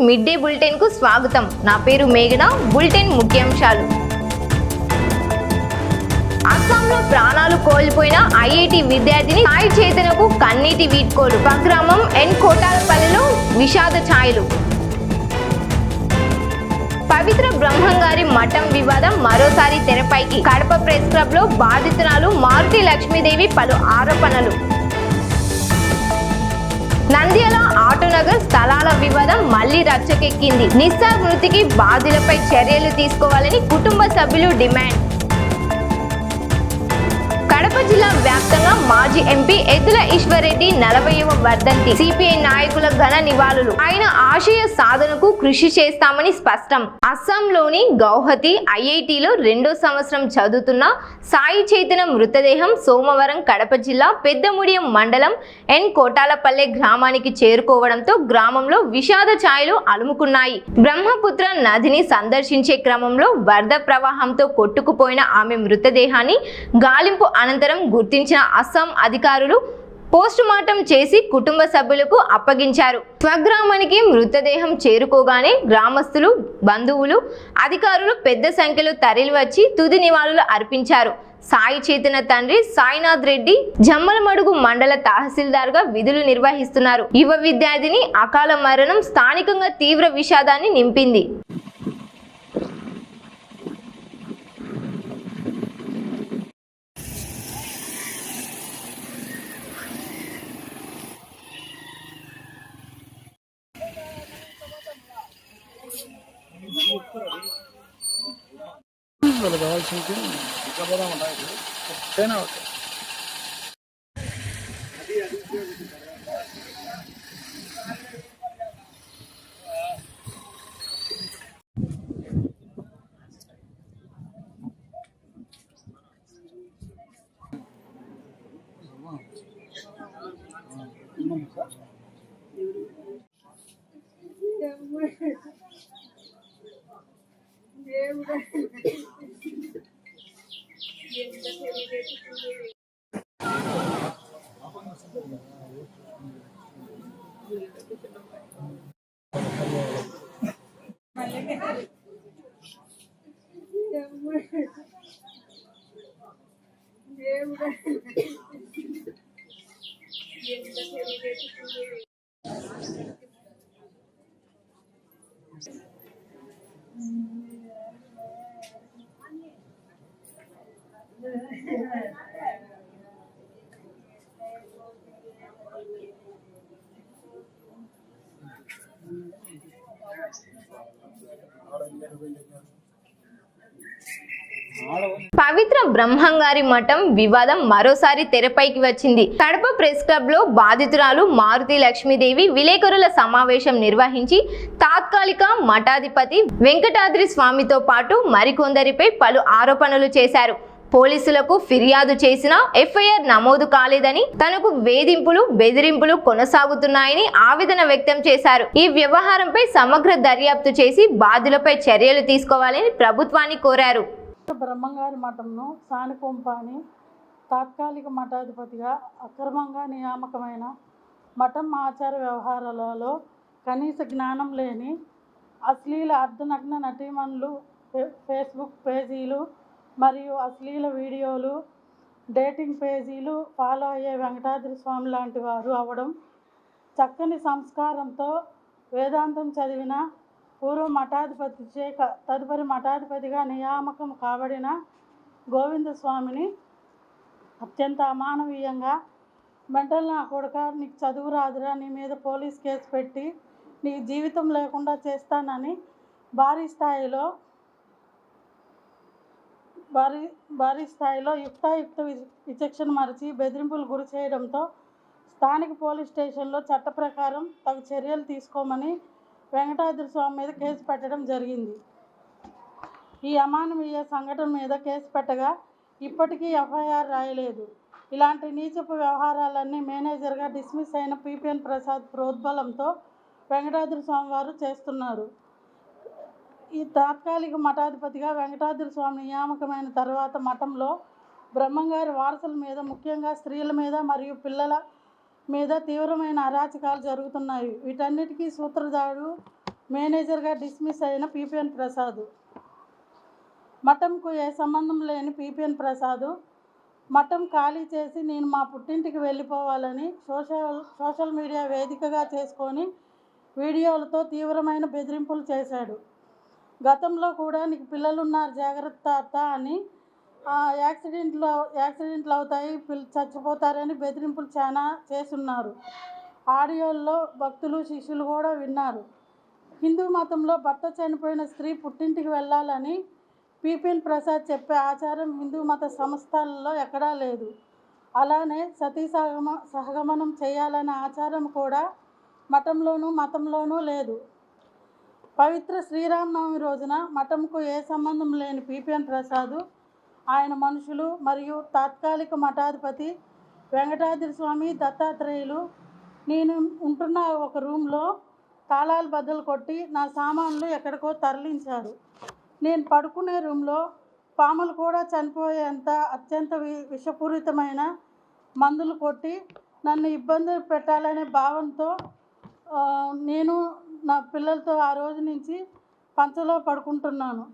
Mid day bulletin కు స్వాగతం. నా పేరు మేఘన. బులెటిన్ ముఖ్యాంశాలు. అస్సాంలో ప్రాణాలు కోల్పోయిన ఐఐటి విద్యార్థిని సాయి చైతన్యకు కన్నీటి వీడ్కోలు. స్వగ్రామం ఎన్ కోటాలపల్లిలో విషాద ఛాయలు. పవిత్ర బ్రహ్మంగారి మఠం వివాదం మరోసారి తెరపైకి. కడప ప్రెస్ క్లబ్ లో బాధితురాలు మారుతి లక్ష్మీదేవి పలు ఆరోపణలు. నంద్యాల ఆటోనగర్ స్థలాల వివాదం మళ్లీ రచ్చకెక్కింది. నిస్సార్ మృతికి బాధ్యులపై చర్యలు తీసుకోవాలని కుటుంబ సభ్యులు డిమాండ్. కడప జిల్లా వ్యాప్తంగా మాజీ ఎంపీ ఎద్దుల ఈశ్వర్రెడ్డి 40వ వర్ధంతి. సిపిఐ నాయకుల ఘన నివాళులు. ఆయన ఆశయ సాధనకు కృషి చేస్తామని స్పష్టం. అస్సాంలోని గౌహతి ఐఐటిలో 2వ సంవత్సరం చదువుతున్న సాయి చైతన్య మృతదేహం సోమవారం కడప జిల్లా పెద్దముడియం మండలం ఎన్ కోటాలపల్లె గ్రామానికి చేరుకోవడంతో గ్రామంలో విషాద ఛాయలు అలుముకున్నాయి. బ్రహ్మపుత్ర నదిని సందర్శించే క్రమంలో వరద ప్రవాహంతో కొట్టుకుపోయిన ఆమె మృతదేహాన్ని గాలింపు అనంతరం గుర్తించిన అస్సాం అధికారులు పోస్టుమార్టం చేసి కుటుంబ సభ్యులకు అప్పగించారు. స్వగ్రామానికి మృతదేహం చేరుకోగానే గ్రామస్తులు, బంధువులు, అధికారులు పెద్ద సంఖ్యలో తరలివచ్చి తుది నివాళులు అర్పించారు. సాయి చైతన్య తండ్రి సాయినాథ్ రెడ్డి జమ్మలమడుగు మండల తహసీల్దార్ గా విధులు నిర్వహిస్తున్నారు. యువ విద్యార్థిని అకాల మరణం స్థానికంగా తీవ్ర విషాదాన్ని నింపింది. పవిత్ర బ్రహ్మంగారి మఠం వివాదం మరోసారి తెరపైకి వచ్చింది. కడప ప్రెస్ క్లబ్ లో బాధితురాలు మారుతి లక్ష్మీదేవి విలేకరుల సమావేశం నిర్వహించి తాత్కాలిక మఠాధిపతి వెంకటాద్రి స్వామితో పాటు మరికొందరిపై పలు ఆరోపణలు చేశారు. పోలీసులకు ఫిర్యాదు చేసినా ఎఫ్ఐఆర్ నమోదు కాలేదని, తనకు వేధింపులు, బెదిరింపులు కొనసాగుతున్నాయని ఆవేదన వ్యక్తం చేశారు. ఈ వ్యవహారంపై సమగ్ర దర్యాప్తు చేసి బాధ్యులపై చర్యలు తీసుకోవాలని ప్రభుత్వాన్ని కోరారు. బ్రహ్మంగారి మఠంను సానికొంపాని తాత్కాలిక మఠాధిపతిగా అక్రమంగా నియామకమైన మఠం ఆచార వ్యవహారాలలో కనీస జ్ఞానం లేని అశ్లీల అర్ధనగ్న నటీమణులు, ఫేస్బుక్ పేజీలు మరియు అశ్లీల వీడియోలు, డేటింగ్ పేజీలు ఫాలో అయ్యే వెంకటాద్రి స్వామి లాంటి వారు అవడం, చక్కని సంస్కారంతో వేదాంతం చదివిన పూర్వ మఠాధిపతిచే తదుపరి మఠాధిపతిగా నియామకం కాబడిన గోవింద స్వామిని అత్యంత అమానవీయంగా మెంటల్ నా కొడుక, నీకు చదువు రాదురా, నీ మీద పోలీస్ కేసు పెట్టి నీ జీవితం లేకుండా చేస్తానని భారీ స్థాయిలో యుక్తాయుక్త విచక్షణ మరిచి బెదిరింపులు గురి చేయడంతో స్థానిక పోలీస్ స్టేషన్లో చట్ట ప్రకారం తగు చర్యలు తీసుకోమని వెంకటాద్రి స్వామి మీద కేసు పెట్టడం జరిగింది. ఈ అమానవీయ సంఘటన మీద కేసు పెట్టగా ఇప్పటికీ ఎఫ్ఐఆర్ రాయలేదు. ఇలాంటి నీచపు వ్యవహారాలన్నీ మేనేజర్గా డిస్మిస్ అయిన పిపిఎన్ ప్రసాద్ ప్రోద్బలంతో వెంకటాద్రి స్వామి వారు చేస్తున్నారు. ఈ తాత్కాలిక మఠాధిపతిగా వెంకటాద్రి స్వామి నియామకమైన తర్వాత మఠంలో బ్రహ్మంగారి వారసుల మీద, ముఖ్యంగా స్త్రీల మీద మరియు పిల్లల మీద తీవ్రమైన అరాచకాలు జరుగుతున్నాయి. వీటన్నిటికీ సూత్రధారుడు మేనేజర్గా డిస్మిస్ అయిన పిపిఎన్ ప్రసాద్. మఠంకు ఏ సంబంధం లేని పిపిఎన్ ప్రసాద్ మఠం ఖాళీ చేసి నేను మా పుట్టింటికి వెళ్ళిపోవాలని సోషల్ మీడియా వేదికగా చేసుకొని వీడియోలతో తీవ్రమైన బెదిరింపులు చేశాడు. గతంలో కూడా నీకు పిల్లలున్నారు జాగ్రత్త అత్త అని, యాక్సిడెంట్లు అవుతాయి, చచ్చిపోతారని బెదిరింపులు చాలా చేసున్నారు. ఆడియోల్లో భక్తులు శిష్యులు కూడా విన్నారు. హిందూ మతంలో భర్త చనిపోయిన స్త్రీ పుట్టింటికి వెళ్ళాలని పిపిఎన్ ప్రసాద్ చెప్పే ఆచారం హిందూ మత సంస్థల్లో ఎక్కడా లేదు. అలానే సతీ సహగమనం చేయాలనే ఆచారం కూడా మతంలోనూ లేదు. పవిత్ర శ్రీరామనవమి రోజున మఠంకు ఏ సంబంధం లేని పిపిఎన్ ప్రసాద్, ఆయన మనుషులు మరియు తాత్కాలిక మఠాధిపతి వెంకటాద్రి స్వామి దత్తాత్రేయులు నేను ఉంటున్న ఒక రూమ్లో తాళాలు బద్దలు కొట్టి నా సామాన్లు ఎక్కడికో తరలించారు. నేను పడుకునే రూమ్లో పాములు కూడా చనిపోయేంత అత్యంత విషపూరితమైన మందులు కొట్టి నన్ను ఇబ్బంది పెట్టాలనే భావంతో నేను నా పిల్లలతో ఆ రోజు నుంచి పంచలో పడుకుంటున్నాను.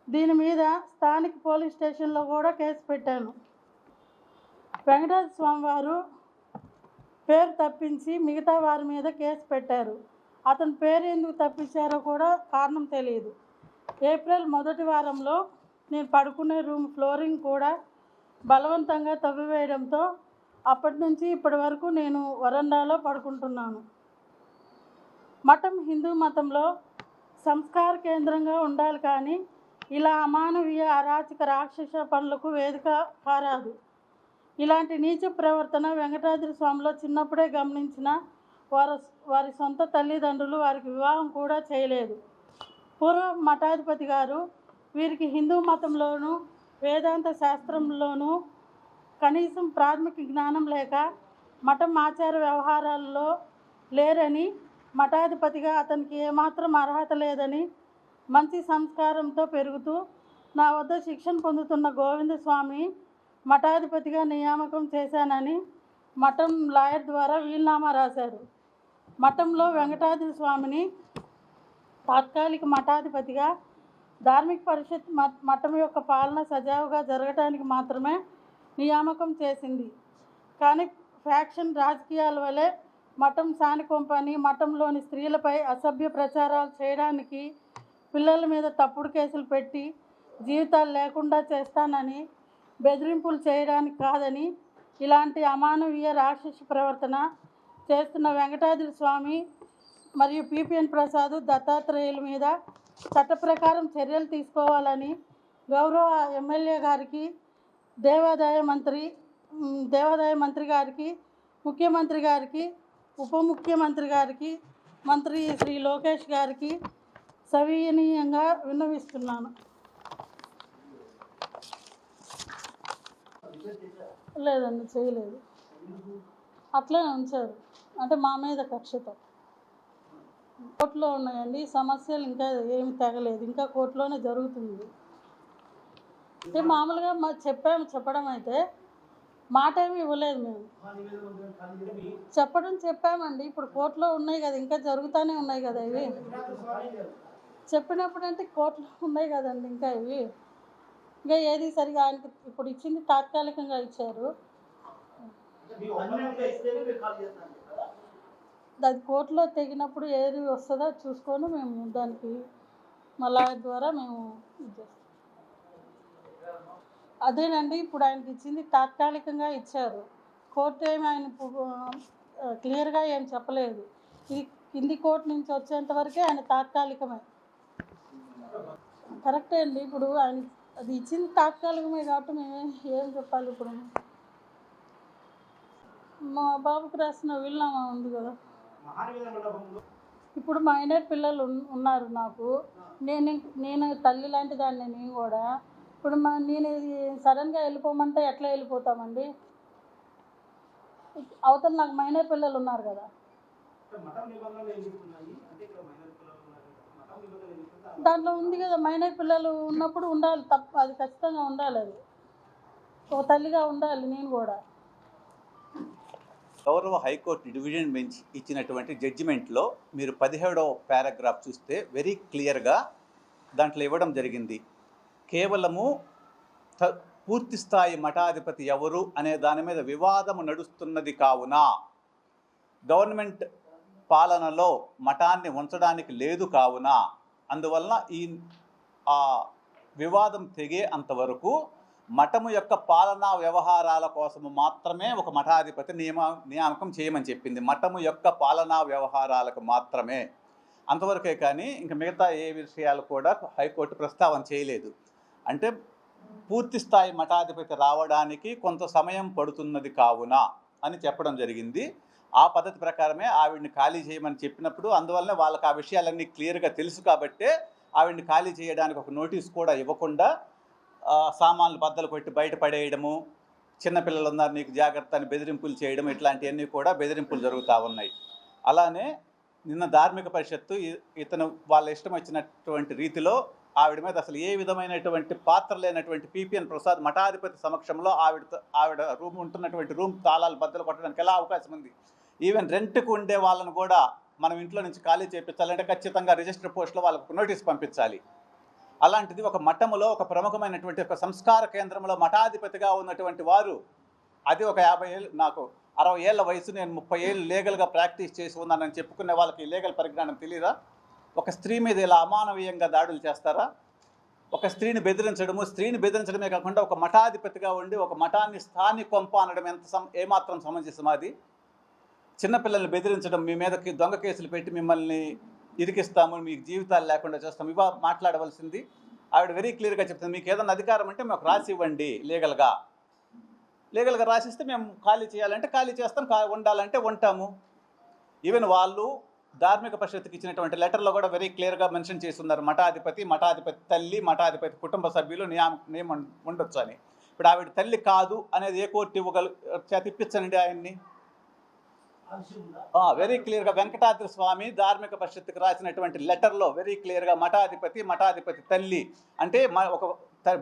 దీని మీద స్థానిక పోలీస్ స్టేషన్లో కూడా కేసు పెట్టాను. వెంకటేశ్వర స్వామి వారు పేరు తప్పించి మిగతా వారి మీద కేసు పెట్టారు. అతని పేరు ఎందుకు తప్పించారో కూడా కారణం తెలియదు. ఏప్రిల్ మొదటి వారంలో నేను పడుకునే రూమ్ ఫ్లోరింగ్ కూడా బలవంతంగా తవ్వివేయడంతో అప్పటి నుంచి ఇప్పటి వరకు నేను వరండాలో పడుకుంటున్నాను. మఠం హిందూ మతంలో సంస్కార కేంద్రంగా ఉండాలి, కానీ ఇలా అమానవీయ అరాచక రాక్షస పనులకు వేదిక కారాదు. ఇలాంటి నీచ ప్రవర్తన వెంకటాద్రి స్వామిలో చిన్నప్పుడే గమనించిన వారి సొంత తల్లిదండ్రులు వారికి వివాహం కూడా చేయలేదు. పూర్వ మఠాధిపతి గారు వీరికి హిందూ మతంలోనూ వేదాంత శాస్త్రంలోనూ కనీసం ప్రాథమిక జ్ఞానం లేక మఠం ఆచార వ్యవహారాల్లో లేరని, మఠాధిపతిగా అతనికి ఏమాత్రం అర్హత లేదని, మంచి సంస్కారంతో పెరుగుతూ నా వద్ద శిక్షణ పొందుతున్న గోవిందస్వామి మఠాధిపతిగా నియామకం చేశానని మఠం లాయర్ ద్వారా వీలునామా రాశారు. మఠంలో వెంకటాద్రి స్వామిని తాత్కాలిక మఠాధిపతిగా ధార్మిక పరిషత్ మఠం యొక్క పాలన సజావుగా జరగటానికి మాత్రమే నియామకం చేసింది. కానీ ఫ్యాక్షన్ రాజకీయాల వలె మఠం సానికొంపని మఠంలోని స్త్రీలపై అసభ్య ప్రచారాలు చేయడానికి, పిల్లల మీద తప్పుడు కేసులు పెట్టి జీవితాలు లేకుండా చేస్తానని బెదిరింపులు చేయడానికి కాదని, ఇలాంటి అమానవీయ రాక్షస ప్రవర్తన చేస్తున్న వెంకటాద్రి స్వామి మరియు పిపిఎన్ ప్రసాద్ దత్తాత్రేయుల మీద చట్ట ప్రకారం చర్యలు తీసుకోవాలని గౌరవ ఎమ్మెల్యే గారికి, దేవాదాయ మంత్రి గారికి, ముఖ్యమంత్రి గారికి, ఉప ముఖ్యమంత్రి గారికి, మంత్రి శ్రీ లోకేష్ గారికి సవినీయంగా విన్నవిస్తున్నాను. లేదండి, చేయలేదు. అట్లే ఉంచారు, అంటే మా మీద కక్షతో. కోర్టులో ఉన్నాయండి సమస్యలు, ఇంకా ఏమి తెగలేదు, ఇంకా కోర్టులోనే జరుగుతుంది. అంటే మామూలుగా చెప్పడం అయితే మాట ఏమి ఇవ్వలేదు. మేము చెప్పామండి. ఇప్పుడు కోర్టులో ఉన్నాయి కదా, ఇంకా జరుగుతూనే ఉన్నాయి కదా ఇవి. చెప్పినప్పుడు అంటే కోర్టులో ఉన్నాయి కదండి ఇంకా ఇవి. ఇంకా ఏది సరిగా ఆయనకి ఇప్పుడు ఇచ్చింది తాత్కాలికంగా ఇచ్చారు. అది కోర్టులో తెగినప్పుడు ఏది వస్తుందో చూసుకొని మేము దానికి మళ్ళా ద్వారా మేము చేస్తాం. అదేనండి, ఇప్పుడు ఆయనకి ఇచ్చింది తాత్కాలికంగా ఇచ్చారు. కోర్టు ఏమి ఆయన క్లియర్గా ఏం చెప్పలేదు. ఇది కింది కోర్టు నుంచి వచ్చేంత వరకే ఆయన తాత్కాలికమే. కరెక్టే అండి. ఇప్పుడు ఆయన అది ఇచ్చింది తాత్కాలికమే కాబట్టి మేము ఏం చెప్పాలి. ఇప్పుడు మా బాబుకి రాసిన వీలునామా ఉంది కదా. ఇప్పుడు మైనర్ పిల్లలు ఉన్నారు నాకు. నేను తల్లి లాంటి దాన్ని. నేను కూడా ఇప్పుడు నేను సడన్గా వెళ్ళిపోమంటే ఎట్లా వెళ్ళిపోతామండి? అవతల నాకు మైనర్ పిల్లలు ఉన్నారు కదా. దాంట్లో ఉంది కదా, మైనర్ పిల్లలు ఉన్నప్పుడు ఉండాలి, తప్ప అది ఖచ్చితంగా ఉండాలి. అది ఒక తల్లిగా ఉండాలి నేను కూడా. గౌరవ హైకోర్టు డివిజన్ బెంచ్ ఇచ్చినటువంటి జడ్జిమెంట్లో మీరు 17వ పారాగ్రాఫ్ చూస్తే వెరీ క్లియర్గా దాంట్లో ఇవ్వడం జరిగింది. కేవలము పూర్తి స్థాయి మఠాధిపతి ఎవరు అనే దాని మీద వివాదము నడుస్తున్నది కావున గవర్నమెంట్ పాలనలో మఠాన్ని ఉంచడానికి లేదు కావున అందువలన ఆ వివాదం తెగే అంతవరకు మఠము యొక్క పాలనా వ్యవహారాల కోసము మాత్రమే ఒక మఠాధిపతి నియామకం చేయమని చెప్పింది. మఠము యొక్క పాలనా వ్యవహారాలకు మాత్రమే, అంతవరకే. కానీ ఇంక మిగతా ఏ విషయాలు కూడా హైకోర్టు ప్రస్తావన చేయలేదు. అంటే పూర్తి స్థాయి మఠాధిపతి రావడానికి కొంత సమయం పడుతున్నది కావున అని చెప్పడం జరిగింది. ఆ పద్ధతి ప్రకారమే ఆవిడ్ని ఖాళీ చేయమని చెప్పినప్పుడు అందువల్లనే వాళ్ళకి ఆ విషయాలన్నీ క్లియర్గా తెలుసు కాబట్టే ఆవిడ్ని ఖాళీ చేయడానికి ఒక నోటీస్ కూడా ఇవ్వకుండా సామాన్లు బద్దలు కొట్టి బయటపడేయడము, చిన్నపిల్లలు ఉన్నారు నీకు జాగ్రత్త అని బెదిరింపులు చేయడం, ఇట్లాంటివన్నీ కూడా బెదిరింపులు జరుగుతూ ఉన్నాయి. అలానే నిన్న ధార్మిక పరిషత్తు ఇతను వాళ్ళ ఇష్టం వచ్చినటువంటి రీతిలో ఆవిడ మీద అసలు ఏ విధమైనటువంటి పాత్ర లేనటువంటి పిపిఎన్ ప్రసాద్ మఠాధిపతి సమక్షంలో ఆవిడ ఉంటున్నటువంటి రూమ్ తాళాలు బద్దలు కొట్టడానికి ఎలా అవకాశం ఉంది? ఈవెన్ రెంట్కు ఉండే వాళ్ళను కూడా మనం ఇంట్లో నుంచి ఖాళీ చేయించాలంటే ఖచ్చితంగా రిజిస్టర్ పోస్ట్లో వాళ్ళకు నోటీస్ పంపించాలి. అలాంటిది ఒక మఠములో ఒక ప్రముఖమైనటువంటి ఒక సంస్కార కేంద్రంలో మఠాధిపతిగా ఉన్నటువంటి వారు, అది ఒక 50 ఏళ్ళు, నాకు 60 ఏళ్ళ వయసు, నేను 30 ఏళ్ళు లీగల్గా ప్రాక్టీస్ చేసి ఉన్నానని చెప్పుకునే వాళ్ళకి లీగల్ పరిజ్ఞానం తెలియదా? ఒక స్త్రీ మీద ఇలా అమానవీయంగా దాడులు చేస్తారా? ఒక స్త్రీని బెదిరించడమే కాకుండా ఒక మఠాధిపతిగా ఉండి ఒక మఠాన్ని స్థానికొంప అనడం ఏమాత్రం సమంజసం? అది చిన్నపిల్లల్ని బెదిరించడం, మీ మీదకి దొంగ కేసులు పెట్టి మిమ్మల్ని ఇరికిస్తాము, మీకు జీవితాలు లేకుండా చేస్తాము, ఇవా మాట్లాడవలసింది? ఆవిడ వెరీ క్లియర్గా చెప్తుంది, మీకు ఏదైనా అధికారం అంటే మాకు రాసి ఇవ్వండి, లీగల్గా రాసిస్తే మేము ఖాళీ చేయాలంటే ఖాళీ చేస్తాం, ఉండాలంటే ఉంటాము. ఈవెన్ వాళ్ళు ధార్మిక పరిషత్తుకి ఇచ్చినటువంటి లెటర్లో కూడా వెరీ క్లియర్గా మెన్షన్ చేస్తున్నారు, మఠాధిపతి తల్లి, మఠాధిపతి కుటుంబ సభ్యులు నియమం ఉండొచ్చు అని. ఇప్పుడు ఆవిడ తల్లి కాదు అనేది ఏ కోర్టు ఇప్పించండి ఆయన్ని. వెరీ క్లియర్గా వెంకటాద్రి స్వామి ధార్మిక పరిషత్తుకి రాసినటువంటి లెటర్లో వెరీ క్లియర్గా మఠాధిపతి తల్లి అంటే ఒక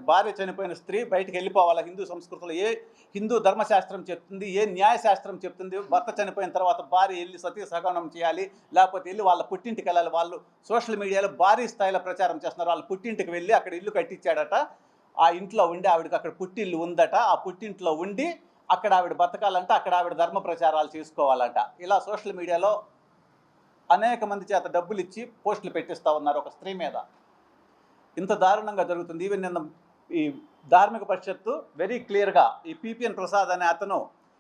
భార్య చనిపోయిన స్త్రీ బయటికి వెళ్ళిపోవాలి. హిందూ సంస్కృతిలో ఏ హిందూ ధర్మశాస్త్రం చెప్తుంది, ఏ న్యాయశాస్త్రం చెప్తుంది? భర్త చనిపోయిన తర్వాత భార్య వెళ్ళి సతీ సహగమనం చేయాలి, లేకపోతే వెళ్ళి వాళ్ళ పుట్టింటికి వెళ్ళాలి. వాళ్ళు సోషల్ మీడియాలో భారీ స్థాయిలో ప్రచారం చేస్తున్నారు. వాళ్ళ పుట్టింటికి వెళ్ళి అక్కడ ఇల్లు కట్టించాడట, ఆ ఇంట్లో ఉండి ఆవిడకి అక్కడ పుట్టిల్లు ఉందట, ఆ పుట్టింట్లో ఉండి అక్కడ ఆవిడ బతకాలంట, అక్కడ ఆవిడ ధర్మ ప్రచారాలు చేసుకోవాలంట. ఇలా సోషల్ మీడియాలో అనేక మంది చేత డబ్బులు ఇచ్చి పోస్టులు పెట్టిస్తూ ఉన్నారు ఒక స్త్రీ మీద. ఇంత దారుణంగా జరుగుతుంది. ఈవెన్ నిన్న ఈ ధార్మిక పరిషత్తు వెరీ క్లియర్గా ఈ పిపిఎన్ ప్రసాద్ అనే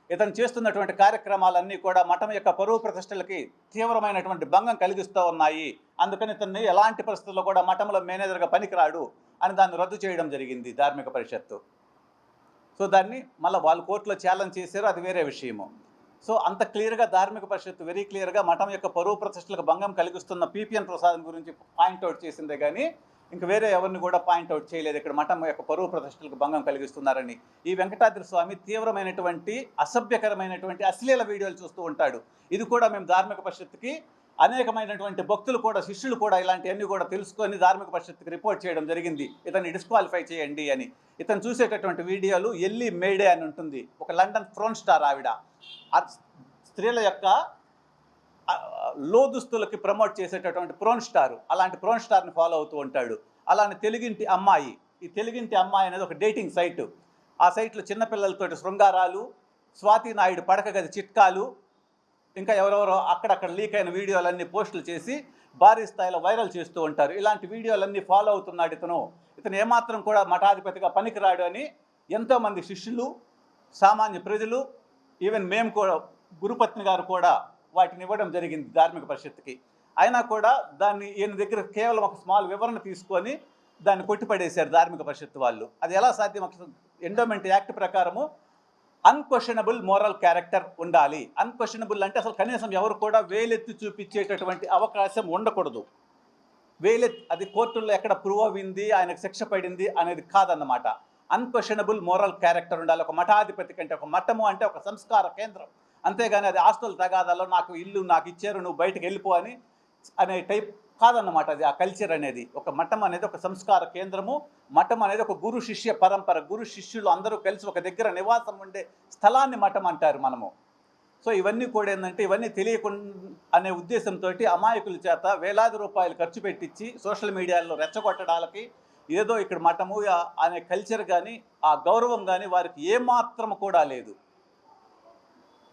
ఇతను చేస్తున్నటువంటి కార్యక్రమాలన్నీ కూడా మఠం యొక్క పరువు ప్రతిష్టలకి తీవ్రమైనటువంటి భంగం కలిగిస్తూ ఉన్నాయి, అందుకని ఇతన్ని ఎలాంటి పరిస్థితుల్లో కూడా మఠంలో మేనేజర్గా పనికిరాడు అని దాన్ని రద్దు చేయడం జరిగింది ధార్మిక పరిషత్తు. సో దాన్ని మళ్ళీ వాళ్ళు కోర్టులో ఛాలెంజ్ చేశారు, అది వేరే విషయము. సో అంత క్లియర్గా ధార్మిక పరిషత్తు వెరీ క్లియర్గా మఠం యొక్క పరువు ప్రతిష్టలకు భంగం కలిగిస్తున్న పిపిఎన్ ప్రసాద్ గురించి పాయింట్అవుట్ చేసిందే కానీ ఇంక వేరే ఎవరిని కూడా పాయింట్అవుట్ చేయలేదు ఇక్కడ మఠం యొక్క పరువు ప్రతిష్టలకు భంగం కలిగిస్తున్నారని. ఈ వెంకటాద్రి స్వామి తీవ్రమైనటువంటి అసభ్యకరమైనటువంటి అశ్లీల వీడియోలు చూస్తూ ఉంటాడు. ఇది కూడా మేము ధార్మిక పరిషత్తుకి అనేకమైనటువంటి భక్తులు కూడా శిష్యులు కూడా ఇలాంటివన్నీ కూడా తెలుసుకొని ధార్మిక పరిషత్తుకి రిపోర్ట్ చేయడం జరిగింది, ఇతన్ని డిస్క్వాలిఫై చేయండి అని. ఇతను చూసేటటువంటి వీడియోలు ఎల్లి మేడే అని ఉంటుంది, ఒక లండన్ ఫ్రోన్ స్టార్ ఆవిడ, స్త్రీల యొక్క లోదుస్తులకి ప్రమోట్ చేసేటటువంటి ప్రోన్ స్టార్, అలాంటి ప్రోన్ స్టార్ని ఫాలో అవుతూ ఉంటాడు. అలానే తెలుగింటి అమ్మాయి, ఈ తెలుగింటి అమ్మాయి అనేది ఒక డేటింగ్ సైటు. ఆ సైట్లో చిన్నపిల్లలతోటి శృంగారాలు, స్వాతి నాయుడు పడక గది చిట్కాలు, ఇంకా ఎవరెవరో అక్కడక్కడ లీక్ అయిన వీడియోలన్నీ పోస్టులు చేసి భారీ స్థాయిలో వైరల్ చేస్తూ ఉంటారు. ఇలాంటి వీడియోలన్నీ ఫాలో అవుతున్నాడు ఇతను ఏమాత్రం కూడా మఠాధిపతిగా పనికిరాడు అని ఎంతోమంది శిష్యులు, సామాన్య ప్రజలు, ఈవెన్ మేము కూడా గురుపత్ని గారు కూడా వాటిని ఇవ్వడం జరిగింది ధార్మిక పరిషత్తుకి. అయినా కూడా దాన్ని ఈయన దగ్గర కేవలం ఒక స్మాల్ వివరణ తీసుకొని దాన్ని కొట్టిపడేశారు ధార్మిక పరిషత్తు వాళ్ళు. అది ఎలా సాధ్యం? ఎండోమెంట్ యాక్ట్ ప్రకారము అన్క్వశ్చనబుల్ మోరల్ క్యారెక్టర్ ఉండాలి. అన్క్వశ్చనబుల్ అంటే అసలు కనీసం ఎవరు కూడా వేలెత్తి చూపించేటటువంటి అవకాశం ఉండకూడదు. అది కోర్టుల్లో ఎక్కడ ప్రూవ్ అయింది, ఆయనకు శిక్ష పడింది అనేది కాదన్నమాట. అన్క్వశ్చనబుల్ మోరల్ క్యారెక్టర్ ఉండాలి ఒక మఠాధిపతి కంటే. ఒక మఠము అంటే ఒక సంస్కార కేంద్రం, అంతేగాని అది ఆస్తుల తగాదాలో నాకు ఇల్లు నాకు ఇచ్చారు నువ్వు బయటకు వెళ్ళిపో అనే టైప్ కాదన్నమాట. అది ఆ కల్చర్ అనేది. ఒక మఠం అనేది ఒక సంస్కార కేంద్రము, మఠం అనేది ఒక గురు శిష్య పరంపర, గురు శిష్యులు అందరూ కలిసి ఒక దగ్గర నివాసం ఉండే స్థలాన్ని మఠం అంటారు మనము. సో ఇవన్నీ కూడా ఏంటంటే ఇవన్నీ తెలియకుండా అనే ఉద్దేశంతో అమాయకుల చేత వేలాది రూపాయలు ఖర్చు పెట్టించి సోషల్ మీడియాలో రెచ్చగొట్టడానికి ఏదో ఇక్కడ మఠము అనే కల్చర్ కానీ ఆ గౌరవం కానీ వారికి ఏమాత్రం కూడా లేదు.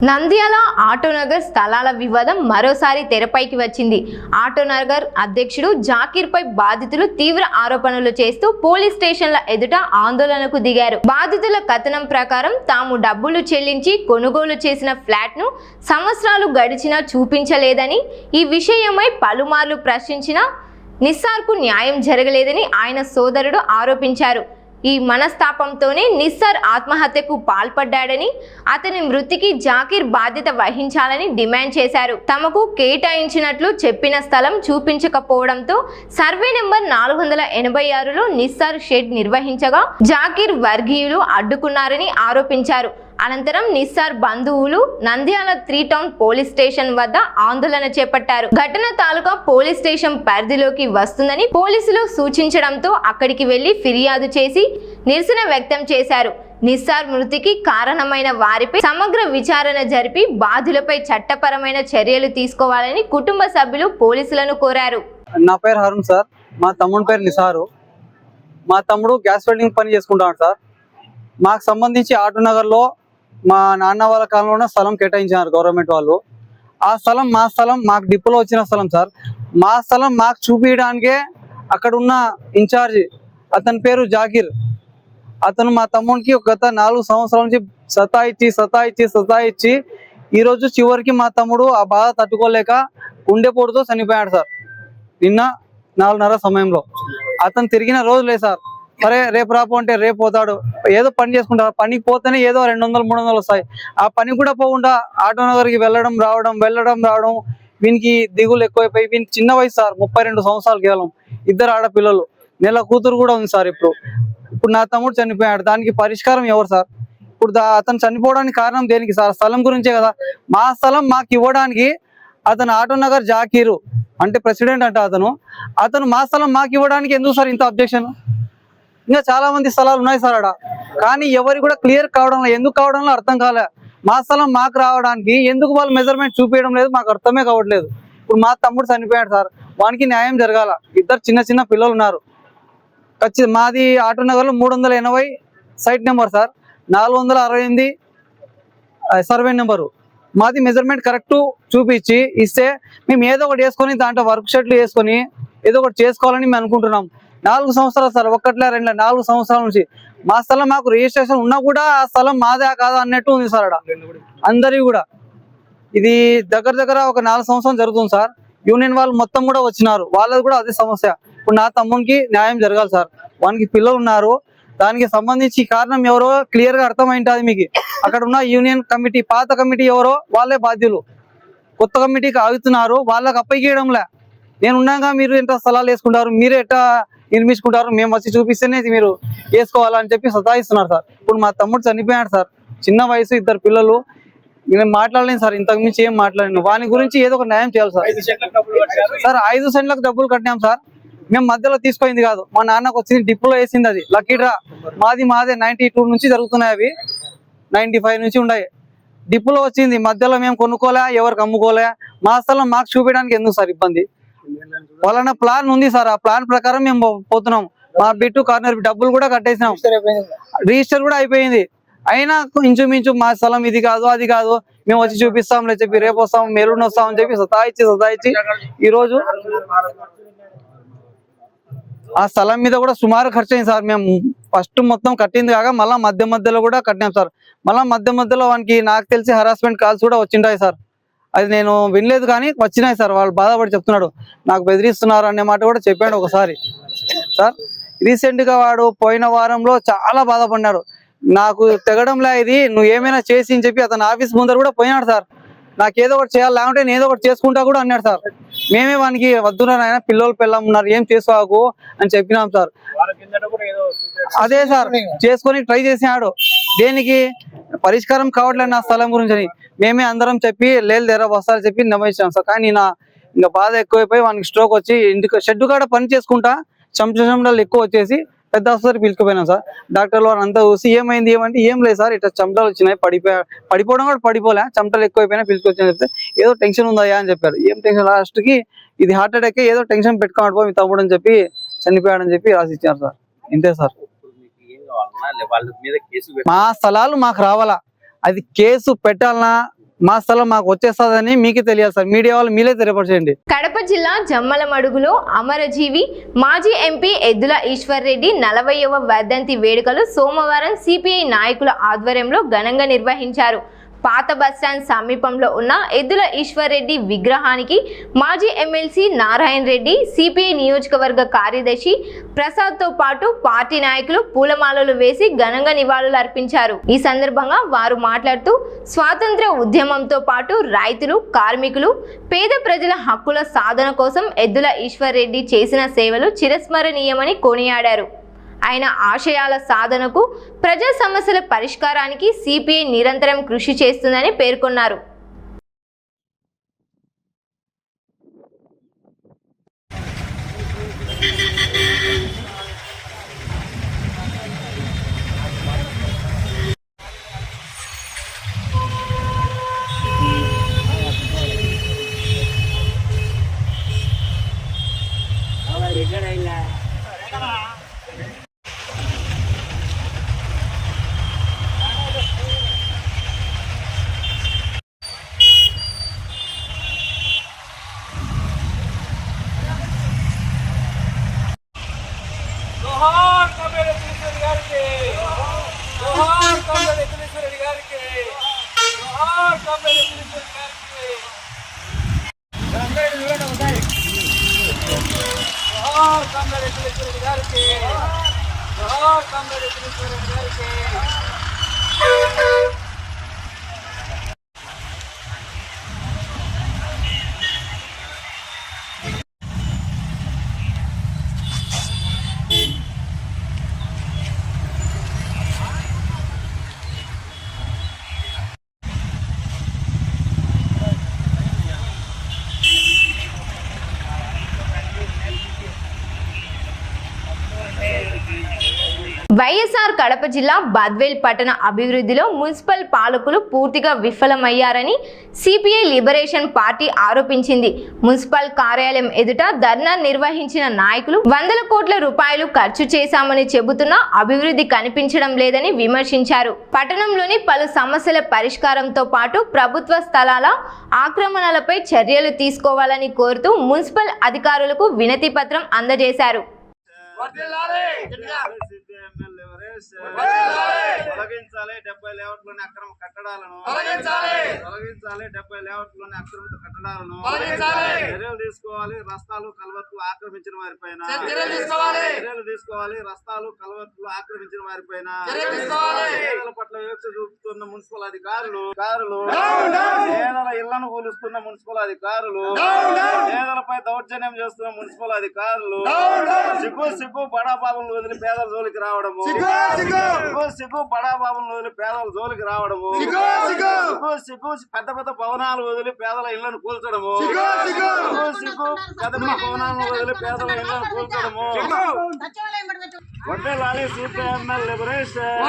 నంద్యాల ఆటోనగర్ స్థలాల వివాదం మరోసారి తెరపైకి వచ్చింది. ఆటోనగర్ అధ్యక్షుడు జాకీర్ పై బాధితులు తీవ్ర ఆరోపణలు చేస్తూ పోలీస్ స్టేషన్ల ఎదుట ఆందోళనకు దిగారు. బాధితుల కథనం ప్రకారం తాము డబ్బులు చెల్లించి కొనుగోలు చేసిన ఫ్లాట్ ను సంవత్సరాలు గడిచినా చూపించలేదని, ఈ విషయమై పలుమార్లు ప్రశ్నించిన నిస్సార్కు న్యాయం జరగలేదని ఆయన సోదరుడు ఆరోపించారు. ఈ మనస్తాపంతోనే నిస్సార్ ఆత్మహత్యకు పాల్పడ్డాడని, అతని మృతికి జాకీర్ బాధ్యత వహించాలని డిమాండ్ చేశారు. తమకు కేటాయించినట్లు చెప్పిన స్థలం చూపించకపోవడంతో సర్వే నెంబర్ 486లో నిస్సార్ షెడ్ నిర్వహించగా జాకీర్ వర్గీయులు అడ్డుకున్నారని ఆరోపించారు. అనంతరం నిస్సార్ బంధువులు నంద్యాల 3 టౌన్ పోలీస్ స్టేషన్ వద్ద ఆందోళన చేపట్టారు. ఘటన తాలూకా పోలీస్ స్టేషన్ పరిధిలోకి వస్తుందని పోలీసులు సూచించడంతో అక్కడికి వెళ్లి ఫిర్యాదు చేసి నిరసన వ్యక్తం చేశారు. నిస్సార్ మృతికి కారణమైన వారిపై సమగ్ర విచారణ జరిపి బాధ్యులపై చట్టపరమైన చర్యలు తీసుకోవాలని కుటుంబ సభ్యులు పోలీసులను కోరారు. నా పేరు హరుణ్ సార్, మా తమ్ముడి పేరు నిసారు. మా తమ్ముడు గ్యాస్ వెల్డింగ్ పని చేసుకుంటాడు సార్. మాకు సంబంధించి ఆటోనగర్లో మా నాన్న వాళ్ళ కాలంలోనే స్థలం కేటాయించారు గవర్నమెంట్ వాళ్ళు. ఆ స్థలం మా స్థలం, మాకు డిపోలో వచ్చిన స్థలం సార్. మా స్థలం మాకు చూపించడానికే అక్కడ ఉన్న ఇన్ఛార్జ్ అతని పేరు జాకీర్. అతను మా తమ్ముడికి గత 4 సంవత్సరాల నుంచి సతాయిచ్చి ఈరోజు చివరికి మా తమ్ముడు ఆ బాధ తట్టుకోలేక గుండెపోటుతో చనిపోయాడు సార్. నిన్న 4:30 సమయంలో అతను తిరిగిన రోజులే సార్. సరే రేపు రాపు అంటే రేపు పోతాడు, ఏదో పని చేసుకుంటారు. పనికి పోతేనే ఏదో 200-300 వస్తాయి. ఆ పని కూడా పోకుండా ఆటోనగర్కి వెళ్ళడం రావడం వీనికి దిగులు ఎక్కువైపోయి, వీనికి చిన్న వయసు సార్, 32 సంవత్సరాలు కేవలం. 2 ఆడపిల్లలు, నెల కూతురు కూడా ఉంది సార్. ఇప్పుడు నా తమ్ముడు చనిపోయాడు. దానికి పరిష్కారం ఎవరు సార్? ఇప్పుడు అతను చనిపోవడానికి కారణం దేనికి సార్? స్థలం గురించే కదా. మా స్థలం మాకు ఇవ్వడానికి అతను ఆటోనగర్ జాకీరు అంటే ప్రెసిడెంట్ అంట అతను మా స్థలం మాకు ఇవ్వడానికి ఎందుకు సార్ ఇంత అబ్జెక్షన్? ఇంకా చాలా మంది స్థలాలు ఉన్నాయి సార్ ఆడ, కానీ ఎవరికి కూడా క్లియర్ కావడంలో, ఎందుకు కావడంలో అర్థం కాలే. మా స్థలం మాకు రావడానికి ఎందుకు వాళ్ళు మెజర్మెంట్ చూపించడం లేదు, మాకు అర్థమే కావట్లేదు. ఇప్పుడు మా తమ్ముడు చనిపోయాడు సార్, వానికి న్యాయం జరగాల. 2 చిన్న పిల్లలు ఉన్నారు. మాది ఆటోనగర్లో 380 site number sir, 468 survey number. మాది మెజర్మెంట్ కరెక్ట్ చూపించి ఇస్తే మేము ఏదో ఒకటి వేసుకొని దాంట్లో వర్క్ షెడ్లు వేసుకొని ఏదో ఒకటి చేసుకోవాలని మేము అనుకుంటున్నాం. 4 సంవత్సరాలు సార్, 4 సంవత్సరాల నుంచి మా స్థలం మాకు రిజిస్ట్రేషన్ ఉన్నా కూడా ఆ స్థలం మాదే కాదా అన్నట్టు ఉంది సార్ ఆడ అందరి కూడా. ఇది దగ్గర ఒక 4 సంవత్సరాలు జరుగుతుంది సార్. యూనియన్ వాళ్ళు మొత్తం కూడా వచ్చినారు, వాళ్ళది కూడా అదే సమస్య. ఇప్పుడు నా తమ్మునికి న్యాయం జరగాలి సార్. వానికి పిల్లలు ఉన్నారు, దానికి సంబంధించి కారణం ఎవరో క్లియర్ గా అర్థమైంటుంది మీకు. అక్కడ ఉన్న యూనియన్ కమిటీ, పాత కమిటీ ఎవరో వాళ్ళే బాధ్యులు. కొత్త కమిటీకి ఆగుతున్నారు, వాళ్ళకి అప్పగియడంలే. నేను ఉన్నాగా మీరు ఎంత స్థలాలు వేసుకుంటారు, మీరు ఎట్లా నిర్మించుకుంటారు, మేము వచ్చి చూపిస్తేనే మీరు వేసుకోవాలని చెప్పి సతాయిస్తున్నారు సార్. ఇప్పుడు మా తమ్ముడు చనిపోయాడు సార్, చిన్న వయసు, 2 పిల్లలు. నేను మాట్లాడలేను సార్, ఇంతకు మించి ఏం మాట్లాడలేను. వాని గురించి ఏదో ఒక న్యాయం చేయాలి సార్. సార్ 5 సెంట్లకు డబ్బులు కట్టినాం సార్. మేము మధ్యలో తీసుకుంది కాదు, మా నాన్నకు వచ్చింది డిపోలో వేసింది. అది లక్కీ డ్రా. మాదే 92 నుంచి జరుగుతున్నాయి, అవి 95 నుంచి ఉన్నాయి. డిపోలో వచ్చింది, మధ్యలో మేము కొనుక్కోలే, ఎవరికి అమ్ముకోలే. మా స్థలం మాకు చూపించడానికి ఎందుకు సార్ ఇబ్బంది? వాళ్ళ ప్లాన్ ఉంది సార్, ఆ ప్లాన్ ప్రకారం మేము పోతున్నాం. మా బిట్టు కార్నర్ డబ్బులు కూడా కట్టేసినాం, రిజిస్టర్ కూడా అయిపోయింది. అయినా ఇంచుమించు మా స్థలం ఇది కాదు అది కాదు, మేము వచ్చి చూపిస్తాంలే చెప్పి, రేపు వస్తాం, మెరుగు వస్తాం అని చెప్పి సతాయిచ్చి ఈరోజు ఆ స్థలం మీద కూడా సుమారు ఖర్చు అయింది సార్. మేము ఫస్ట్ మొత్తం కట్టింది కాక మళ్ళీ మధ్యలో కూడా కట్టినాం సార్. మళ్ళీ మధ్యలో వానికి నాకు తెలిసి హరాస్మెంట్ కాల్స్ కూడా వచ్చింటాయి సార్. అది నేను వినలేదు కానీ వచ్చినాయి సార్. వాళ్ళు బాధపడి చెప్తున్నాడు, నాకు బెదిరిస్తున్నారు అనే మాట కూడా చెప్పాడు ఒకసారి సార్. రీసెంట్గా వాడు పోయిన వారంలో చాలా బాధపడినాడు. నాకు తెగడంలే ఇది, నువ్వు ఏమైనా చేసి అని చెప్పి అతను ఆఫీస్ ముందర కూడా పోయినాడు సార్. నాకు ఏదో ఒకటి చేయాలి, లేకుంటే నేను ఏదో ఒకటి చేసుకుంటా కూడా అన్నాడు సార్. మేమే వానికి వద్దున్నారు, ఆయన పిల్లలు పిల్లం ఉన్నారు, ఏం చేసుకోకు అని చెప్పినాం సార్. అదే సార్ చేసుకొని ట్రై చేసినాడు. దేనికి పరిష్కారం కావట్లేదు నా స్థలం గురించి. మేమే అందరం చెప్పి లేదు లేరా వస్తారని చెప్పి నమ్మించాం సార్. కానీ ఇంకా బాధ ఎక్కువైపోయి వానికి స్ట్రోక్ వచ్చి ఇంటికి షెడ్ కాడ పని చేసుకుంటా చెమటలు ఎక్కువ వచ్చేసి పెద్ద ఆసుపత్రి పిలుచుకుపోయినాం సార్. డాక్టర్లు వారు అంతా చూసి ఏమైంది ఏమంటే ఏం లేదు సార్, ఇట్లా చెమటలు వచ్చినాయి, పడిపోవడం కూడా పడిపోలే, చెమటలు ఎక్కువైపోయినా పిలుచుకొచ్చిన చెప్తే ఏదో టెన్షన్ ఉందయ్యా అని చెప్పారు. ఏం టెన్షన్, లాస్ట్ కి ఇది హార్ట్ అటాక్, ఏదో టెన్షన్ పెట్టుకోవడం మీ తమ్ముడు అని చెప్పి చనిపోయాడని చెప్పి రాసి ఇచ్చారు సార్. ఇంతే సార్. మా స్థలాలు మాకు రావాలా, అది కేసు పెట్టాలనా మా స్థలం మాకు వచ్చేస్తుందని మీకే తెలియాలి సార్. మీడియా వాళ్ళు మీరే తెలియపరచండి. కడప జిల్లా జమ్మలమడుగులో అమరజీవి మాజీ ఎంపీ ఎద్దుల ఈశ్వర్ రెడ్డి 40వ వర్ధంతి వేడుకలు సోమవారం సిపిఐ నాయకుల ఆధ్వర్యంలో ఘనంగా నిర్వహించారు. పాత బస్టాండ్ సమీపంలో ఉన్న ఎద్దుల ఈశ్వర్ రెడ్డి విగ్రహానికి మాజీ ఎమ్మెల్సీ నారాయణ రెడ్డి, సిపిఐ నియోజకవర్గ కార్యదర్శి ప్రసాద్తో పాటు పార్టీ నాయకులు పూలమాలలు వేసి ఘనంగా నివాళులు అర్పించారు. ఈ సందర్భంగా వారు మాట్లాడుతూ స్వాతంత్ర్య ఉద్యమంతో పాటు రైతులు, కార్మికులు, పేద ప్రజల హక్కుల సాధన కోసం ఎద్దుల ఈశ్వర్ రెడ్డి చేసిన సేవలు చిరస్మరణీయమని కొనియాడారు. ఆయన ఆశయాల సాధనకు, ప్రజా సమస్యల పరిష్కారానికి సిపిఐ నిరంతరం కృషి చేస్తుందని పేర్కొన్నారు. వైఎస్ఆర్ కడప జిల్లా బద్వేల్ పట్టణ అభివృద్ధిలో మున్సిపల్ పాలకులు పూర్తిగా విఫలమయ్యారని సిపిఐ లిబరేషన్ పార్టీ ఆరోపించింది. మున్సిపల్ కార్యాలయం ఎదుట ధర్నా నిర్వహించిన నాయకులు 100 కోట్ల రూపాయలు ఖర్చు చేశామని చెబుతున్నా అభివృద్ధి కనిపించడం లేదని విమర్శించారు. పట్టణంలోని పలు సమస్యల పరిష్కారంతో పాటు ప్రభుత్వ స్థలాల ఆక్రమణలపై చర్యలు తీసుకోవాలని కోరుతూ మున్సిపల్ అధికారులకు వినతి పత్రం అందజేశారు. తొలగించాలి 70 లేఅవుట్లోని అక్రమ కట్టడాలను, తొలగించాలి 70 లేఅవుట్లోని అక్రమిత కట్టడాలను, చర్యలు తీసుకోవాలి. రస్తాలు కలవత్తులు ఆక్రమించిన వారిపైన చర్యలు తీసుకోవాలి. రస్తాలు కలవత్తులు ఆక్రమించిన వారిపైన పేదల పట్ల వివక్ష చూపుతున్న మున్సిపల్ అధికారులు, పేదల ఇళ్లను కూలుస్తున్న మున్సిపల్ అధికారులు, పేదలపై దౌర్జన్యం చేస్తున్న మున్సిపల్ అధికారులు, సిగ్గు బడాబాబులను వదిలి పేదల జోలికి రావడము, సిగ్గు బడాబాబులను వదిలి పేదల జోలికి రావడము, సిగ్గు పెద్ద పెద్ద భవనాలు వదిలి పేదల ఇళ్లను కూల్చడము, సిగ్గు పెద్ద పెద్ద భవనాలను వదిలి పేదల ఇళ్లను కూల్చడము. వడ్డేలాలి సిపిఎంఎల్ లిబరేషన్,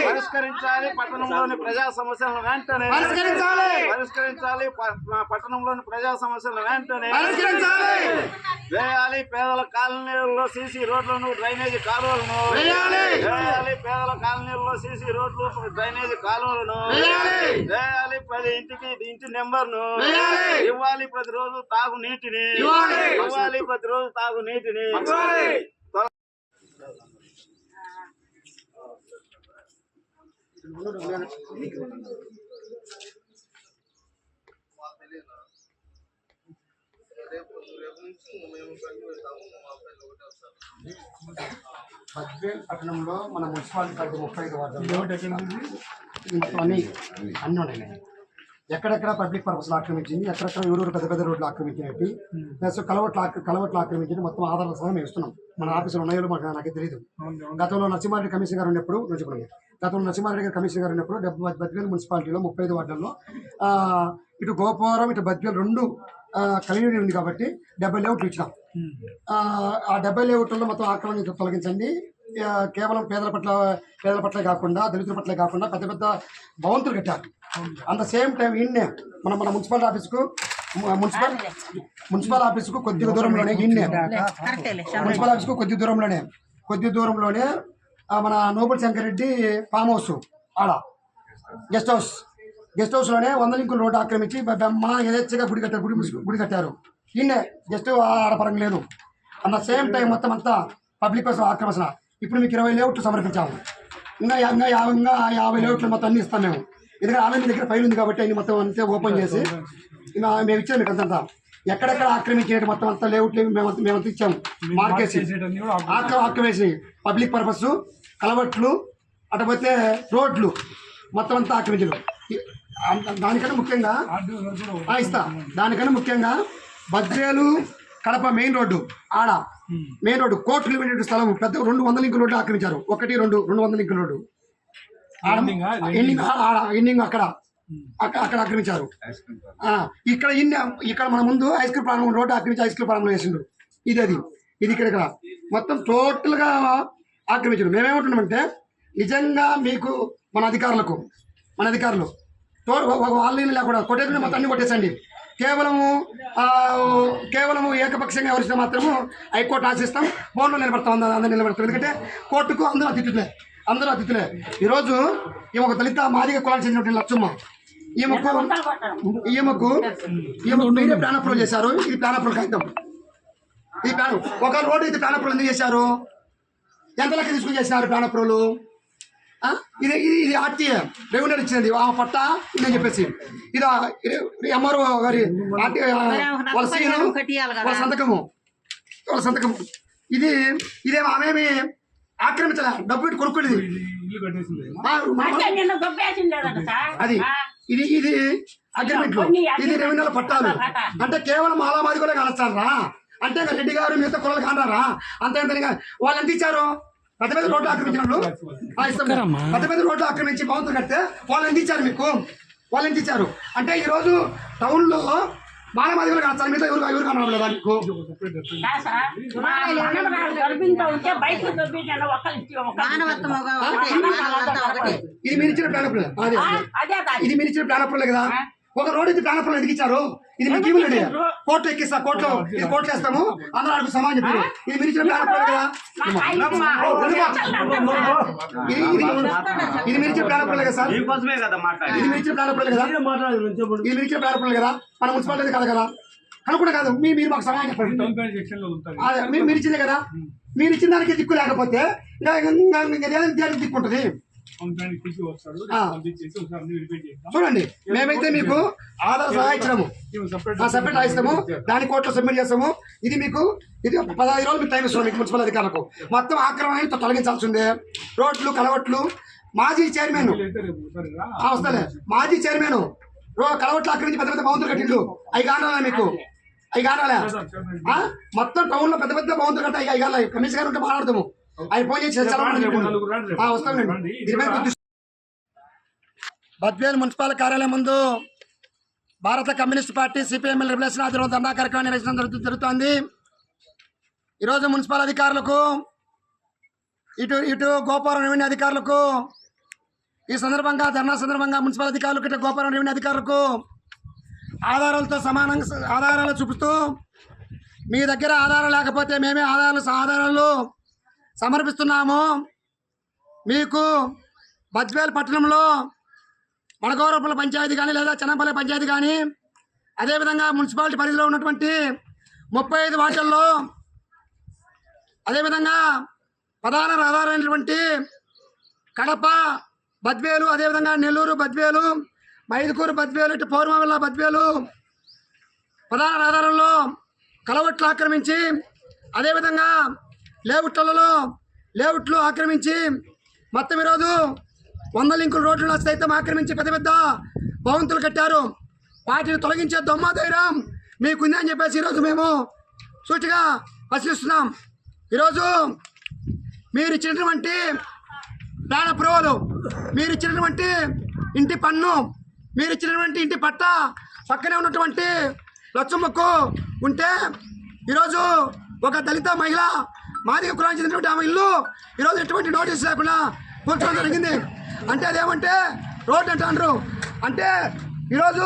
పరిష్కరించాలి పట్టణంలోని ప్రజా సమస్యలను వెంటనే పరిష్కరించాలి. పట్టణంలోని ప్రజా సమస్యలను వెంటనే వేయాలి. పేదల కాలనీల్లో సీసీ రోడ్లను, డ్రైనేజీ కాలువలను వేయాలి. పేదల కాలనీల్లో సీసీ రోడ్లు, డ్రైనేజీ కాలువలను వేయాలి. ప్రతి ఇంటి నెంబర్ను ఇవ్వాలి. ప్రతిరోజు తాగు నీటిని ఇవ్వాలి. ప్రతిరోజు తాగు నీటిని బద్వేల్ పట్టణంలో మన మున్సిపాలిటీ పరిధి 35 వార్డుల్లో అన్నీ ఉన్నాయి. ఎక్కడెక్కడ పబ్లిక్ పర్పస్లు ఆక్రమించింది, ఎక్కడెక్కడ ఊరూరు పెద్ద పెద్ద రోడ్లు ఆక్రమించినట్టు, ప్లస్ కలవట్లు ఆక్రమించి మొత్తం ఆధారాల సహా మేము ఇస్తున్నాం. మన ఆఫీసులో ఉన్నాయో నాకు తెలియదు. గతంలో నరసింహారెడ్డి కమిషనర్ గారు ఉన్నప్పుడు గతంలో నరసింహారెడ్డి గారు కమిషనర్ గారు ఉన్నప్పుడు బద్వేల్ మున్సిపాలిటీలో 35 వార్డుల్లో ఇటు గోపవరం ఇటు బద్వేల్ 2 కమ్యూనిటీ ఉంది కాబట్టి 70 లేఅవుట్లు ఇచ్చినాం. ఆ 70 లేఅవుట్లలో మొత్తం ఆక్రమణ తొలగించండి, కేవలం పేదల పట్లే కాకుండా దళితుల పట్లే కాకుండా పెద్ద పెద్ద భవంతులు కట్టారు. అంత సేమ్ టైం ఈయన్నే మన మున్సిపల్ ఆఫీసుకు కొద్దిగా దూరంలోనే మున్సిపల్ ఆఫీస్కు కొద్ది దూరంలోనే మన noble Shankar Reddy farm house ఆడ గెస్ట్ హౌస్ లోనే 100 లింకుల రోడ్డు ఆక్రమించి యథేచ్ఛగా గుడి కట్టారు. ఈయనే జస్ట్ ఆడపరంగా లేదు. అన్న సేమ్ టైం మొత్తం అంతా పబ్లిక్ కోసం ఆక్రమణ. ఇప్పుడు మీకు 20 లేఅవుట్లు సమర్పించాము. ఇంకా 50 లేఅవుట్లు మొత్తం అన్ని ఇస్తాం మేము. ఎందుకంటే ఆమె దగ్గర ఫైల్ ఉంది కాబట్టి అన్ని మొత్తం అంతే ఓపెన్ చేసి ఇంకా మేము ఇచ్చాము మీకు అంతా. ఎక్కడెక్కడ ఆక్రమించినట్టు మొత్తం అంతా లేఅవుట్లు మేమంతా ఇచ్చాము. మార్కేసి ఆక్రమించి పబ్లిక్ పర్పస్ కలవట్లు అటుపోతే రోడ్లు మొత్తం అంతా ఆక్రమించరు. దానికన్నా ముఖ్యంగా బద్వేలు కడప మెయిన్ రోడ్డు కోర్టులు వెళ్ళే స్థలం పెద్ద 200 లింకుల రోడ్డు ఆక్రమించారు. 1, 2 200 లింకుల రోడ్డు ఎండింగ్ అక్కడ ఆక్రమించారు. ఇక్కడ మన ముందు ఐస్ క్రీమ్ ప్రారంభం రోడ్డు ఆక్రమించి ఐస్ క్రీమ్ ప్రారంభం వేసిండు. ఇది ఇక్కడ మొత్తం టోటల్ గా ఆక్రమించారు. మేమేమంటున్నామంటే నిజంగా మీకు మన అధికారులు వాళ్ళని లేకుండా కొట్టేసి మొత్తం అన్ని కొట్టేసండి. కేవలము ఏకపక్షంగా ఎవరిస్తే మాత్రము హైకోర్టు ఆశిస్తాం, బోన్లో నిలబడతాం. అందరూ నిలబడతాం. ఎందుకంటే కోర్టుకు అందరూ అతిథులే. ఈరోజు ఈమె దళిత మాదిగ కులానికి చెందిన లచ్చమ్మ ఈమెకు మీరే ప్లాన్ అప్రూవల్ చేశారు. ఇది ప్లాన్ అప్రూవల్ కాగితం. ఈ ప్లాన్ ఒక రోడ్డు ఇది ప్లాన్ అప్రూవల్ ఎందుకు చేశారు? ఎంత లెక్క తీసుకుని చేసినారు ప్లాన్ అప్రూవల్? ఇది ఆర్టీఏ రెవెన్యూ ఇచ్చినది ఆ పట్టా ఇదని చెప్పేసి ఇది ఎంఆర్ఓ గారి వాళ్ళ సంతకము ఇదేమో ఆమెమి ఆక్రమించాల డబ్బు పెట్టి కొనుక్కునేది అది ఇది అగ్రిమెంట్లు ఇది రెవెన్యూల పట్టాలు. అంటే కేవలం మాలామాది కూడా కలుస్తారా? అంటే రెడ్డి గారు మిగతా కులాలు కానరా? అంతే వాళ్ళు ఎంత ఇచ్చారు? పెద్ద పెద్ద రోడ్లు ఆక్రమించినట్లు పెద్ద పెద్ద రోడ్లు ఆక్రమించి భవంతులు కడితే వాళ్ళు ఎంత ఇచ్చారు? అంటే ఈ రోజు టౌన్ లో మానవాది కూడా కాదు మిగతా ఎవరు కనబడలేదు దానికి. ఇది మీరు ఇచ్చిన ప్లాన్ అప్రూవల్ కదా. ఒక రోడ్ ఇది ప్లాన్ అప్రూవల్ ఎందుకు ఇచ్చారు? ఇది మీకు ఇవ్వలేదు. కోర్టు ఎక్కిస్తా, కోర్టులో వేస్తాము అందరూ అడుగు సమాజం చెప్పారు. ఇది మీరు ఇచ్చిన ప్లాన్ అప్రూవల్ కదా. ఇది మీరు ఇచ్చిన ప్లాన్ అప్రూవల్ కదా సార్. ఇది మీరు ఇచ్చిన ప్లాన్ అప్రూవల్ కదా. మన మున్సిపాలిటీ కాదు కదా అనుకుంటా కాదు. మీరు మాకు సమాజం చెప్పండి. మీరు ఇచ్చిందే కదా. మీరు ఇచ్చిన దానికి దిక్కు లేకపోతే దిక్కు ఉంటుంది. చూడండి మేమైతే మీకు ఆధార్ సహా ఇచ్చినాము, సపరేట్ ఇస్తాము. దాని కోర్టులో సబ్మిట్ చేస్తాము. ఇది 15 రోజులు మీకు టైం ఇస్తున్నాం మీకు మున్సిపల్ అధికారులకు. మొత్తం ఆక్రమణ తొలగించాల్సిందే. రోడ్లు కలవట్లు మాజీ చైర్మన్ కలవట్లు ఆక్రమించి పెద్ద పెద్ద భవంతులు కట్టిండు. అవి కానాలా మీకు? మొత్తం టౌన్ లో పెద్ద పెద్ద భవంతులు కట్టాయి. అవి కావాలి. కమిషనర్ గారు ఉంటే మాట్లాడతాము. ఆయన ఫోన్ చేసి వస్తామండి. బద్వేలు మున్సిపల్ కార్యాలయం ముందు భారత కమ్యూనిస్ట్ పార్టీ సిపిఎంఎల్ రిబలేషన్ ఆధ్వర్యంలో ధర్నా కార్యక్రమం నిర్వహించడం జరుగుతోంది. ఈరోజు మున్సిపల్ అధికారులకు ఇటు గోపారం రెవెన్యూ అధికారులకు ఈ సందర్భంగా ధర్నా సందర్భంగా మున్సిపల్ అధికారులకు ఇటు గోపారం రెవెన్యూ అధికారులకు ఆధారాలు చూపుతూ మీ దగ్గర ఆధారాలు లేకపోతే మేమే ఆధారాలు సమర్పిస్తున్నాము. మీకు బద్వేల్ పట్టణంలో మడగోరపల్లి పంచాయతీ కానీ లేదా చెన్నపల్లి పంచాయతీ కానీ అదేవిధంగా మున్సిపాలిటీ పరిధిలో ఉన్నటువంటి 35 వార్డుల్లో అదేవిధంగా ప్రధాన రహదారైనటువంటి కడప బద్వేలు అదేవిధంగా నెల్లూరు బద్వేలు మైదుకూరు బద్వేలు ఇటు పౌర్మవెల్ల బద్వేలు ప్రధాన రహదారుల్లో కలవట్లు ఆక్రమించి అదేవిధంగా లేఅవుట్లు ఆక్రమించి మొత్తం ఈరోజు 100 లింకుల రోడ్లను సైతం ఆక్రమించి పెద్ద పెద్ద భవంతులు కట్టారు. వాటిని తొలగించే దొమ్మ ధైర్యం మీకుంది అని చెప్పేసి ఈరోజు మేము సూటిగా పరిశీలిస్తున్నాం. ఈరోజు మీరు ఇచ్చినటువంటి ప్లాన్ అప్రూవల్, మీరు ఇచ్చినటువంటి ఇంటి పన్ను, మీరు ఇచ్చినటువంటి ఇంటి పట్ట పక్కనే ఉన్నటువంటి లచ్చమ్మకు ఉంటే ఈరోజు ఒక దళిత మహిళ మాదిగ కులానికి చెందినటువంటి ఆమె ఇల్లు ఈరోజు ఎటువంటి నోటీస్ లేకుండా కూర్చోవడం జరిగింది. అంటే అదేమంటే రోడ్డు అంటారు. అంటే ఈరోజు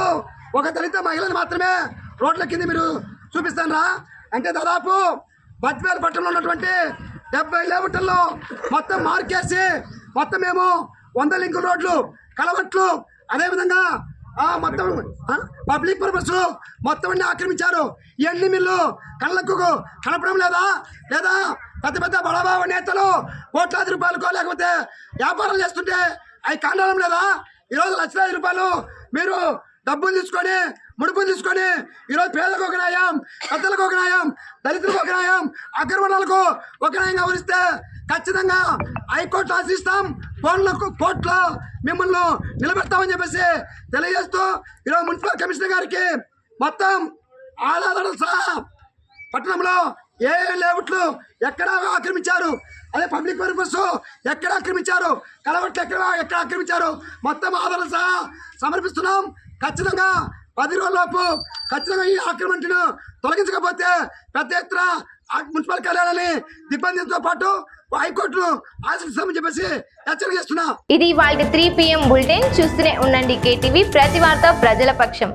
ఒక దళిత మహిళను మాత్రమే రోడ్ల కింద మీరు చూపిస్తారా? అంటే దాదాపు బద్వేల్ పట్టణంలో ఉన్నటువంటి 70 కిలోమీటర్లు మొత్తం మార్కేసి మొత్తం మేము 100 లింకుల రోడ్లు, కలవట్లు, అదేవిధంగా మొత్తం పబ్లిక్ పర్పస్ మొత్తం అన్ని ఆక్రమించారు. ఇవన్నీ మీరు కళ్ళకు కనపడం లేదా? పెద్ద పెద్ద బడబాబు నేతలు కోట్లాది రూపాయలకో లేకపోతే వ్యాపారాలు చేస్తుంటే అవి కాండడం లేదా? ఈరోజు లక్షలాది రూపాయలు మీరు డబ్బులు తీసుకొని ముడుపులు తీసుకొని ఈరోజు పేదలకు ఒక న్యాయం, పెద్దలకు ఒక న్యాయం, దళితులకు ఒక న్యాయం, అగ్రవర్ణాలకు ఒక న్యాయంగా ఊరిస్తే ఖచ్చితంగా హైకోర్టు ఆశిస్తాం, కోర్టులో మిమ్మల్ని నిలబెడతామని చెప్పేసి తెలియజేస్తూ ఈరోజు మున్సిపల్ కమిషనర్ గారికి మొత్తం ఆధారాలు సహా పట్టణంలో ఏ లేఅవుట్లు ఎక్కడ ఆక్రమించారు, అదే పబ్లిక్ పర్పస్ ఎక్కడ ఆక్రమించారు, కలవట్లు ఎక్కడ ఆక్రమించారు, మొత్తం ఆధారాలు సహా సమర్పిస్తున్నాం. ఖచ్చితంగా 10 రోజులలోపు ఖచ్చితంగా ఈ ఆక్రమణను తొలగించకపోతే పెద్ద ఎత్తున మున్సిపల్ కార్యాలయాన్ని దిగ్బంధంతో పాటు హైకోర్టును ఆశ్రయిస్తామని చెప్పేసి హెచ్చరిక చేస్తున్నా. ఇది వాళ్ళ 3 PM బులెటిన్. చూస్తూనే ఉండండి KTV, ప్రతి వార్త ప్రజల పక్షం.